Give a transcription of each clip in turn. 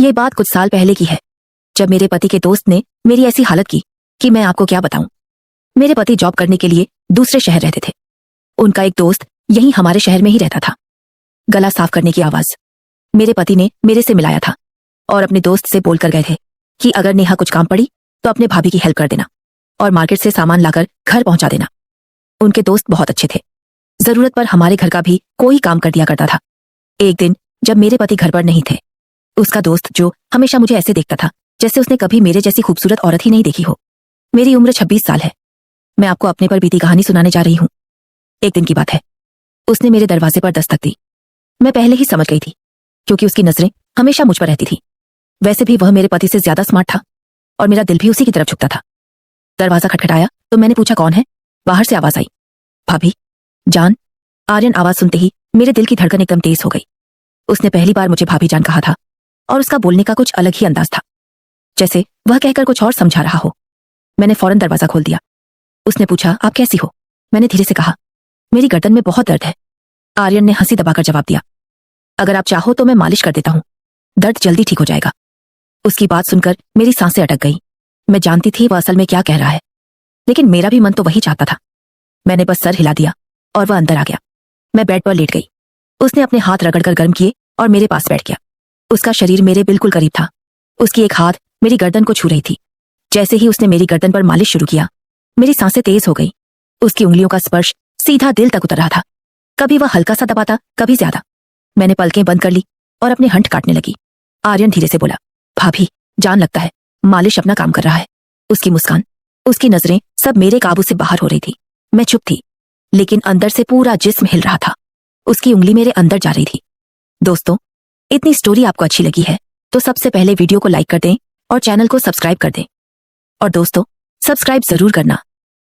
ये बात कुछ साल पहले की है, जब मेरे पति के दोस्त ने मेरी ऐसी हालत की कि मैं आपको क्या बताऊं। मेरे पति जॉब करने के लिए दूसरे शहर रहते थे। उनका एक दोस्त यहीं हमारे शहर में ही रहता था। गला साफ करने की आवाज मेरे पति ने मेरे से मिलाया था और अपने दोस्त से बोलकर गए थे कि अगर नेहा कुछ काम पड़ी तो अपने भाभी की हेल्प कर देना और मार्केट से सामान लाकर घर पहुंचा देना। उनके दोस्त बहुत अच्छे थे, जरूरत पर हमारे घर का भी कोई काम कर दिया करता था। एक दिन जब मेरे पति घर पर नहीं थे, उसका दोस्त जो हमेशा मुझे ऐसे देखता था जैसे उसने कभी मेरे जैसी खूबसूरत औरत ही नहीं देखी हो। मेरी उम्र 26 साल है। मैं आपको अपने पर बीती कहानी सुनाने जा रही हूँ। एक दिन की बात है, उसने मेरे दरवाजे पर दस्तक दी। मैं पहले ही समझ गई थी क्योंकि उसकी नजरें हमेशा मुझ पर रहती थी। वैसे भी वह मेरे पति से ज्यादा स्मार्ट था और मेरा दिल भी उसी की तरफ झुकता था। दरवाजा खटखटाया तो मैंने पूछा कौन है। बाहर से आवाज आई, भाभी जान। आर्यन आवाज सुनते ही मेरे दिल की धड़कन एकदम तेज हो गई। उसने पहली बार मुझे भाभी जान कहा था और उसका बोलने का कुछ अलग ही अंदाज था, जैसे वह कहकर कुछ और समझा रहा हो। मैंने फौरन दरवाजा खोल दिया। उसने पूछा आप कैसी हो। मैंने धीरे से कहा मेरी गर्दन में बहुत दर्द है। आर्यन ने हंसी दबाकर जवाब दिया, अगर आप चाहो तो मैं मालिश कर देता हूं, दर्द जल्दी ठीक हो जाएगा। उसकी बात सुनकर मेरी सांसें अटक गई। मैं जानती थी वह असल में क्या कह रहा है, लेकिन मेरा भी मन तो वही चाहता था। मैंने बस सर हिला दिया और वह अंदर आ गया। मैं बेड पर लेट गई। उसने अपने हाथ रगड़कर गर्म किए और मेरे पास बैठ गया। उसका शरीर मेरे बिल्कुल करीब था। उसकी एक हाथ मेरी गर्दन को छू रही थी। जैसे ही उसने मेरी गर्दन पर मालिश शुरू किया, मेरी सांसें तेज हो गई। उसकी उंगलियों का स्पर्श सीधा दिल तक उतर रहा था। कभी वह हल्का सा दबाता, कभी ज्यादा। मैंने पलकें बंद कर ली और अपने हंठ काटने लगी। आर्यन धीरे से बोला, भाभी जान लगता है मालिश अपना काम कर रहा है। उसकी मुस्कान, उसकी नजरें सब मेरे काबू से बाहर हो रही थी। मैं चुप थी, लेकिन अंदर से पूरा जिस्म हिल रहा था। उसकी उंगली मेरे अंदर जा रही थी। दोस्तों, इतनी स्टोरी आपको अच्छी लगी है तो सबसे पहले वीडियो को लाइक कर दें और चैनल को सब्सक्राइब कर दें। और दोस्तों, सब्सक्राइब जरूर करना।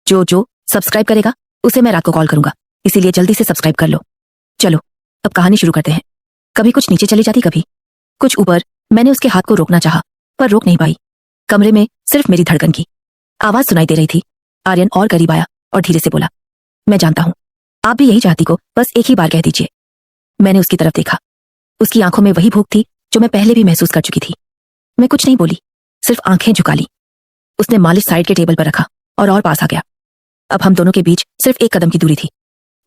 जो सब्सक्राइब करेगा उसे मैं रात को कॉल करूंगा, इसीलिए जल्दी से सब्सक्राइब कर लो। चलो अब कहानी शुरू करते हैं। कभी कुछ नीचे चली जाती, कभी कुछ ऊपर। मैंने उसके हाथ को रोकना चाहा पर रोक नहीं पाई। कमरे में सिर्फ मेरी धड़कन की आवाज सुनाई दे रही थी। आर्यन और करीब आया और धीरे से बोला, मैं जानता हूं आप भी यही चाहती को, बस एक ही बार कह दीजिए। मैंने उसकी तरफ देखा। उसकी आंखों में वही भूख थी जो मैं पहले भी महसूस कर चुकी थी। मैं कुछ नहीं बोली, सिर्फ आंखें झुका ली। उसने मालिश साइड के टेबल पर रखा और पास आ गया। अब हम दोनों के बीच सिर्फ एक कदम की दूरी थी।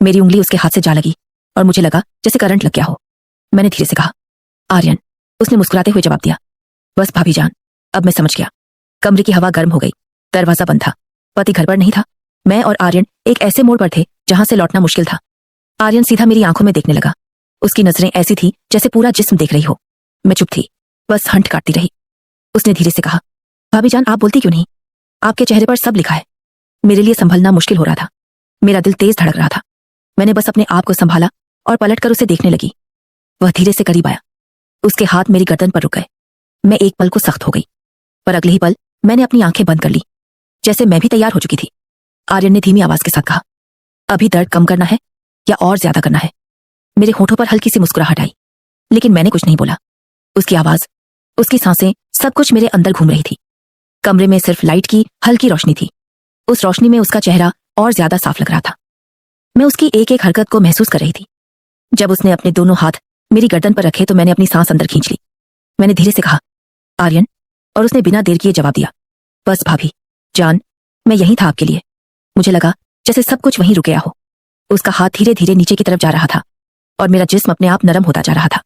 मेरी उंगली उसके हाथ से जा लगी और मुझे लगा जैसे करंट लग गया हो। मैंने धीरे से कहा, आर्यन। उसने मुस्कुराते हुए जवाब दिया, बस भाभी जान, अब मैं समझ गया। कमरे की हवा गर्म हो गई। दरवाजा बंद था। पति घर पर नहीं था। मैं और आर्यन एक ऐसे मोड़ पर थे जहां से लौटना मुश्किल था। आर्यन सीधा मेरी आंखों में देखने लगा। उसकी नजरें ऐसी थी जैसे पूरा जिस्म देख रही हो। मैं चुप थी, बस हंठ काटती रही। उसने धीरे से कहा, भाभी जान आप बोलती क्यों नहीं? आपके चेहरे पर सब लिखा है। मेरे लिए संभलना मुश्किल हो रहा था। मेरा दिल तेज धड़क रहा था। मैंने बस अपने आप को संभाला और पलटकर उसे देखने लगी। वह धीरे से करीब आया। उसके हाथ मेरी गर्दन पर रुक गए। मैं एक पल को सख्त हो गई, पर अगले ही पल मैंने अपनी आंखें बंद कर ली, जैसे मैं भी तैयार हो चुकी थी। आर्यन ने धीमी आवाज के साथ कहा, अभी दर्द कम करना है या और ज्यादा करना है? मेरे होठों पर हल्की सी मुस्कुराहट आई, लेकिन मैंने कुछ नहीं बोला। उसकी आवाज, उसकी सांसें, सब कुछ मेरे अंदर घूम रही थी। कमरे में सिर्फ लाइट की हल्की रोशनी थी। उस रोशनी में उसका चेहरा और ज्यादा साफ लग रहा था। मैं उसकी एक एक हरकत को महसूस कर रही थी। जब उसने अपने दोनों हाथ मेरी गर्दन पर रखे तो मैंने अपनी सांस अंदर खींच ली। मैंने धीरे से कहा, आर्यन, और उसने बिना देर किए जवाब दिया, बस भाभी जान, मैं यहीं था आपके लिए। मुझे लगा जैसे सब कुछ वहीं रुक गया हो। उसका हाथ धीरे धीरे नीचे की तरफ जा रहा था और मेरा जिस्म अपने आप नरम होता जा रहा था।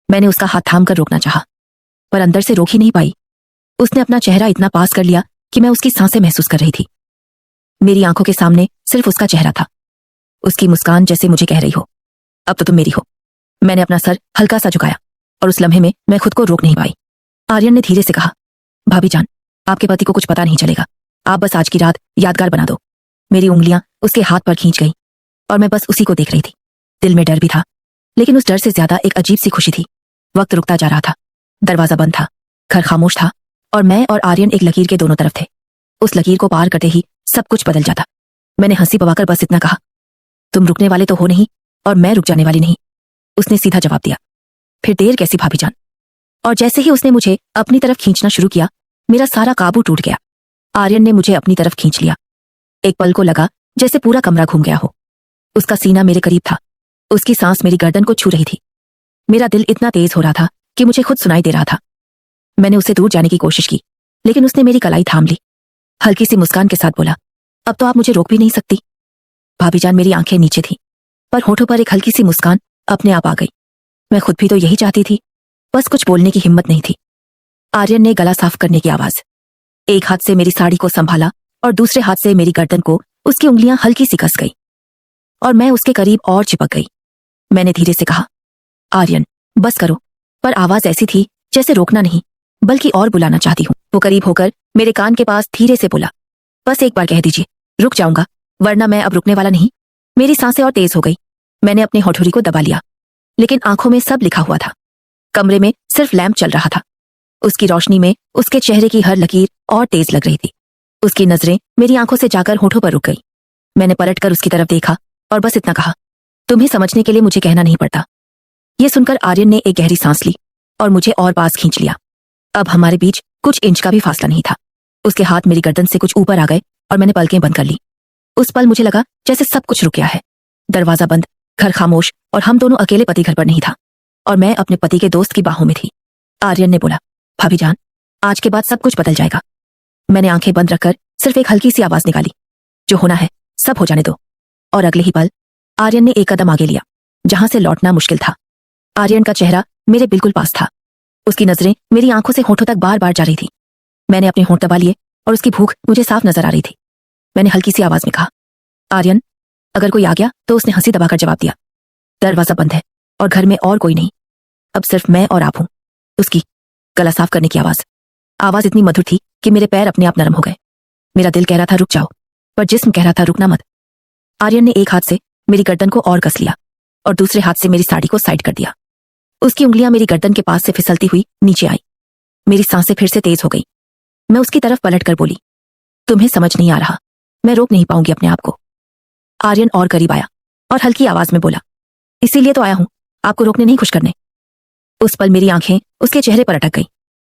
मैंने उसका हाथ थाम कर रोकना चाहा, पर अंदर से रोक ही नहीं पाई। उसने अपना चेहरा इतना पास कर लिया कि मैं उसकी सांसें महसूस कर रही थी। मेरी आंखों के सामने सिर्फ उसका चेहरा था। उसकी मुस्कान जैसे मुझे कह रही हो, अब तो तुम मेरी हो। मैंने अपना सर हल्का सा झुकाया और उस लम्हे में मैं खुद को रोक नहीं पाई। आर्यन ने धीरे से कहा, भाभी जान, आपके पति को कुछ पता नहीं चलेगा। आप बस आज की रात यादगार बना दो। मेरी उंगलियां उसके हाथ पर खींच गई और मैं बस उसी को देख रही थी। दिल में डर भी था, लेकिन उस डर से ज्यादा एक अजीब सी खुशी थी। वक्त रुकता जा रहा था। दरवाजा बंद था, घर खामोश था और मैं और आर्यन एक लकीर के दोनों तरफ थे। उस लकीर को पार करते ही सब कुछ बदल जाता। मैंने हंसी पवाकर बस इतना कहा, तुम रुकने वाले तो हो नहीं और मैं रुक जाने वाली नहीं। उसने सीधा जवाब दिया, फिर देर कैसी भाभी जान? और जैसे ही उसने मुझे अपनी तरफ खींचना शुरू किया, मेरा सारा काबू टूट गया। आर्यन ने मुझे अपनी तरफ खींच लिया। एक पल को लगा जैसे पूरा कमरा घूम गया हो। उसका सीना मेरे करीब था। उसकी सांस मेरी गर्दन को छू रही थी। मेरा दिल इतना तेज हो रहा था कि मुझे खुद सुनाई दे रहा था। मैंने उसे दूर जाने की कोशिश की, लेकिन उसने मेरी कलाई थाम ली। हल्की सी मुस्कान के साथ बोला, अब तो आप मुझे रोक भी नहीं सकती। भाभी जान, मेरी आंखें नीचे थी, पर होठों पर एक हल्की सी मुस्कान अपने आप आ गई। मैं खुद भी तो यही चाहती थी, बस कुछ बोलने की हिम्मत नहीं थी। आर्यन ने गला साफ करने की आवाज, एक हाथ से मेरी साड़ी को संभाला और दूसरे हाथ से मेरी गर्दन को उसकी उंगलियां हल्की सी कस गई और मैं उसके करीब और चिपक गई। मैंने धीरे से कहा, आर्यन बस करो, पर आवाज ऐसी थी जैसे रोकना नहीं बल्कि और बुलाना चाहती हूँ। वो करीब होकर मेरे कान के पास धीरे से बोला, बस एक बार कह दीजिए, रुक जाऊंगा, वरना मैं अब रुकने वाला नहीं। मेरी सांसें और तेज हो गई। मैंने अपनी होठुरी को दबा लिया, लेकिन आंखों में सब लिखा हुआ था। कमरे में सिर्फ लैंप चल रहा था। उसकी रोशनी में उसके चेहरे की हर लकीर और तेज लग रही थी। उसकी नजरें मेरी आंखों से जाकर होठों पर रुक गई। मैंने पलटकर उसकी तरफ देखा और बस इतना कहा, तुम्हें समझने के लिए मुझे कहना नहीं पड़ता। यह सुनकर आर्यन ने एक गहरी सांस ली और मुझे और पास खींच लिया। अब हमारे बीच कुछ इंच का भी फासला नहीं था। उसके हाथ मेरी गर्दन से कुछ ऊपर आ गए और मैंने पलकें बंद कर ली। उस पल मुझे लगा जैसे सब कुछ रुक गया है। दरवाजा बंद, घर खामोश और हम दोनों अकेले। पति घर पर नहीं था और मैं अपने पति के दोस्त की बाहों में थी। आर्यन ने बोला, भाभी जान, आज के बाद सब कुछ बदल जाएगा। मैंने आंखें बंद रखकर सिर्फ एक हल्की सी आवाज निकाली, जो होना है सब हो जाने दो। और अगले ही पल आर्यन ने एक कदम आगे लिया, जहां से लौटना मुश्किल था। आर्यन का चेहरा मेरे बिल्कुल पास था। उसकी नजरें मेरी आंखों से होठों तक बार बार जा रही थी। मैंने अपने होंठ दबा लिए और उसकी भूख मुझे साफ नजर आ रही थी। मैंने हल्की सी आवाज में कहा, आर्यन अगर कोई आ गया तो उसने हंसी दबाकर जवाब दिया, दरवाजा बंद है और घर में और कोई नहीं, अब सिर्फ मैं और आप हूं। उसकी गला साफ करने की आवाज इतनी मधुर थी कि मेरे पैर अपने आप नरम हो गए। मेरा दिल कह रहा था रुक जाओ, पर जिस्म कह रहा था रुकना मत। आर्यन ने एक हाथ से मेरी गर्दन को और कस लिया और दूसरे हाथ से मेरी साड़ी को साइड कर दिया। उसकी उंगलियां मेरी गर्दन के पास से फिसलती हुई नीचे आई। मेरी सांसें फिर से तेज हो गई। मैं उसकी तरफ पलट कर बोली, तुम्हें समझ नहीं आ रहा, मैं रोक नहीं पाऊंगी अपने आप को। आर्यन और करीब आया और हल्की आवाज में बोला, इसीलिए तो आया हूं, आपको रोकने नहीं, खुश करने। उस पल मेरी आंखें उसके चेहरे पर अटक गई।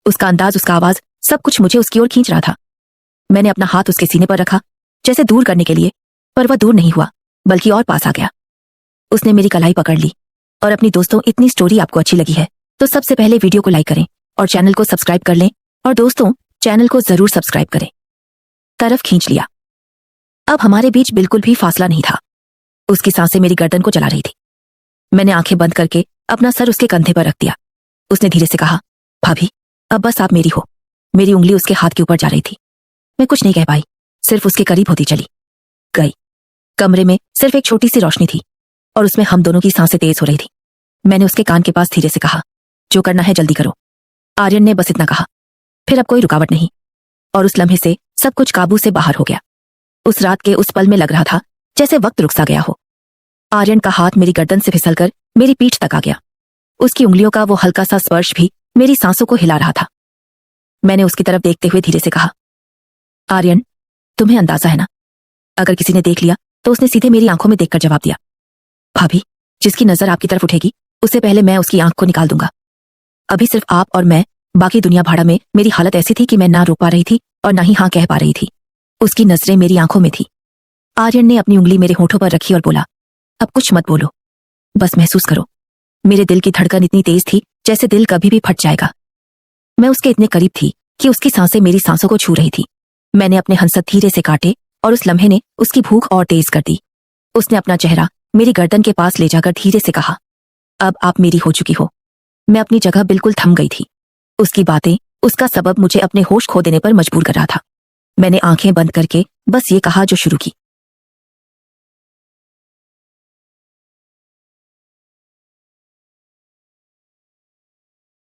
उसका अंदाज, उसका आवाज, सब कुछ मुझे उसकी ओर खींच रहा था। मैंने अपना हाथ उसके सीने पर रखा, जैसे दूर करने के लिए, पर वह दूर नहीं हुआ बल्कि और पास आ गया। उसने मेरी कलाई पकड़ ली। और अपनी दोस्तों, इतनी स्टोरी आपको अच्छी लगी है तो सबसे पहले वीडियो को लाइक करें और चैनल को सब्सक्राइब कर लें। और दोस्तों, चैनल को जरूर सब्सक्राइब करें। तरफ खींच लिया। अब हमारे बीच बिल्कुल भी फासला नहीं था। उसकी सांसें मेरी गर्दन को जला रही थी। मैंने आंखें बंद करके अपना सर उसके कंधे पर रख दिया। उसने धीरे से कहा, भाभी अब बस आप मेरी हो। मेरी उंगली उसके हाथ के ऊपर जा रही थी। मैं कुछ नहीं कह पाई, सिर्फ उसके करीब होती चली गई। कमरे में सिर्फ एक छोटी सी रोशनी थी और उसमें हम दोनों की सांसें तेज हो रही थी। मैंने उसके कान के पास धीरे से कहा, जो करना है जल्दी करो। आर्यन ने बस इतना कहा। फिर अब कोई रुकावट नहीं और उस लम्हे से सब कुछ काबू से बाहर हो गया। उस रात के उस पल में लग रहा था जैसे वक्त रुक सा गया हो। आर्यन का हाथ मेरी गर्दन से फिसलकर मेरी पीठ तक आ गया। उसकी उंगलियों का वो हल्का सा स्पर्श भी मेरी सांसों को हिला रहा था। मैंने उसकी तरफ देखते हुए धीरे से कहा, आर्यन तुम्हें अंदाजा है ना, अगर किसी ने देख लिया तो उसने सीधे मेरी आंखों में देखकर जवाब दिया, भाभी जिसकी नजर आपकी तरफ उठेगी उससे पहले मैं उसकी आंख को निकाल दूंगा। अभी सिर्फ आप और मैं, बाकी दुनिया भाड़ा में मेरी हालत ऐसी थी कि मैं ना रोक पा रही थी और ना ही हाँ कह पा रही थी। उसकी नजरें मेरी आंखों में थी। आर्यन ने अपनी उंगली मेरे होठों पर रखी और बोला, अब कुछ मत बोलो, बस महसूस करो। मेरे दिल की धड़कन इतनी तेज थी जैसे दिल कभी भी फट जाएगा। मैं उसके इतने करीब थी कि उसकी सांसें मेरी सांसों को छू रही थी। मैंने अपने हंसत धीरे से काटे और उस लम्हे ने उसकी भूख और तेज कर दी। उसने अपना चेहरा मेरी गर्दन के पास ले जाकर धीरे से कहा, अब आप मेरी हो चुकी हो। मैं अपनी जगह बिल्कुल थम गई थी। उसकी बातें, उसका सबब मुझे अपने होश खो देने पर मजबूर कर रहा था। मैंने आंखें बंद करके बस ये कहा जो शुरू की,